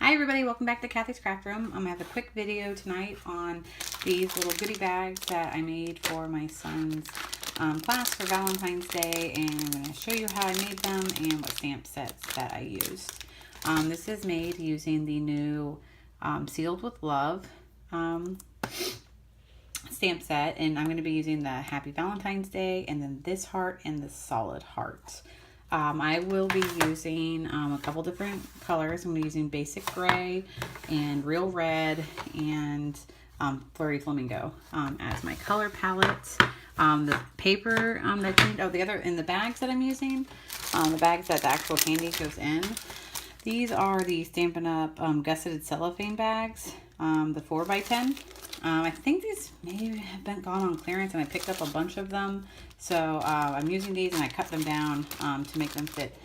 Hi everybody, welcome back to Kathy's Craft Room. I'm going to have a quick video tonight on these little goodie bags that I made for my son's class for Valentine's Day, and I'm going to show you how I made them and what stamp sets that I used. This is made using the new Sealed with Love stamp set, and I'm going to be using the Happy Valentine's Day and then this heart and the solid heart. I will be using a couple different colors. I'm going to be using basic gray and real red and flurry flamingo as my color palette. The paper in the bags that I'm using, the bags that the actual candy goes in. These are the Stampin' Up! Gusseted cellophane bags, the 4x10. I think these maybe have been gone on clearance, and I picked up a bunch of them. So I'm using these, and I cut them down to make them fit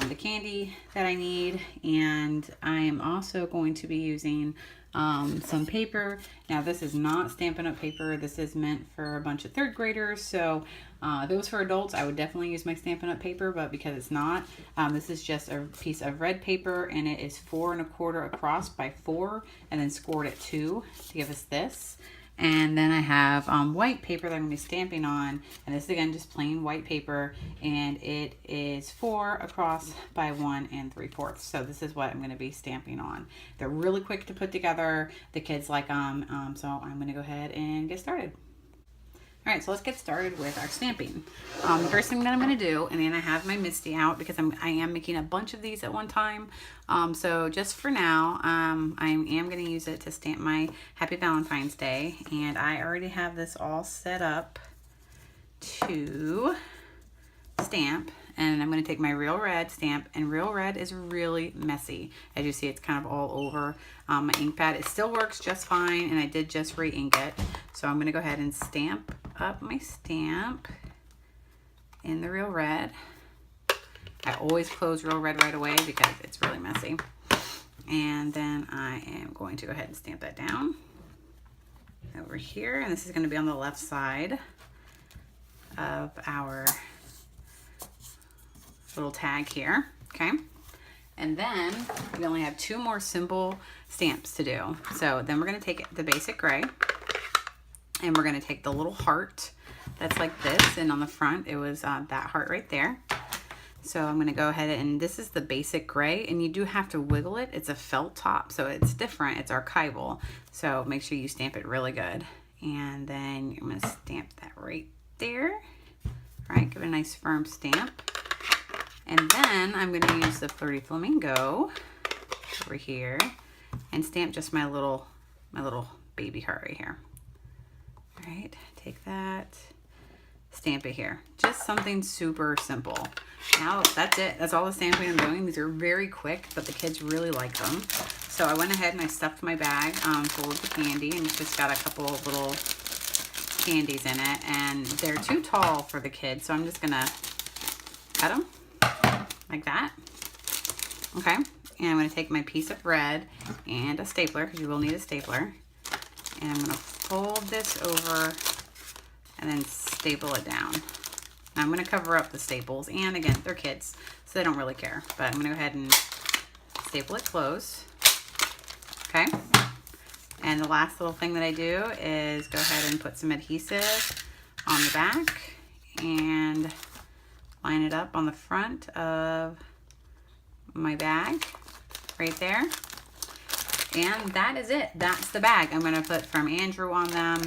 the candy that I need. And I am also going to be using some paper. Now this is not Stampin' Up! Paper. This is meant for a bunch of third graders. So if it was for adults, I would definitely use my Stampin' Up! Paper, but because it's not, this is just a piece of red paper, and it is 4 1/4 across by 4, and then scored at 2 to give us this. And then I have white paper that I'm going to be stamping on, and this is again just plain white paper, and it is 4 across by 1 3/4. So this is what I'm going to be stamping on. They're really quick to put together. The kids like them, so I'm going to go ahead and get started. All right, so let's get started with our stamping. The first thing that I'm going to do, and then I have my Misty out because I am making a bunch of these at one time. So just for now, I am going to use it to stamp my Happy Valentine's Day. And I already have this all set up to stamp. And I'm going to take my Real Red stamp, and Real Red is really messy. As you see, it's kind of all over my ink pad. It still works just fine, and I did just re-ink it. So I'm going to go ahead and stamp up my stamp in the Real Red. I always close Real Red right away because it's really messy. And then I am going to go ahead and stamp that down over here. And this is going to be on the left side of our little tag here, okay? And then we only have 2 more simple stamps to do. So then we're going to take the basic gray, and we're going to take the little heart that's like this, and on the front it was that heart right there. So I'm going to go ahead, and this is the basic gray, and you do have to wiggle it. It's a felt top, so it's different. It's archival, so make sure you stamp it really good. And then I'm going to stamp that right there. All right, give it a nice firm stamp. And then I'm going to use the Flirty Flamingo over here and stamp just my little baby heart right here. All right, take that, stamp it here. Just something super simple. Now that's it. That's all the stamping I'm doing. These are very quick, but the kids really like them. So I went ahead and I stuffed my bag full of the candy, and it's just got a couple of little candies in it, and they're too tall for the kids, so I'm just gonna cut them like that. Okay, and I'm going to take my piece of red and a stapler, because you will need a stapler, and I'm going to fold this over and then staple it down. Now I'm going to cover up the staples, and again, they're kids, so they don't really care, but I'm going to go ahead and staple it closed. Okay, and the last little thing that I do is go ahead and put some adhesive on the back and line it up on the front of my bag right there. And that is it. That's the bag. I'm going to put from Andrew on them,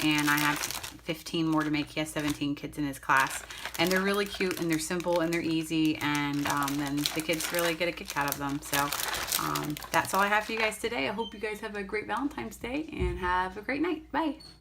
and I have 15 more to make. He has 17 kids in his class, and they're really cute, and they're simple, and they're easy, and then the kids really get a kick out of them. So that's all I have for you guys today. I hope you guys have a great Valentine's Day and have a great night. Bye.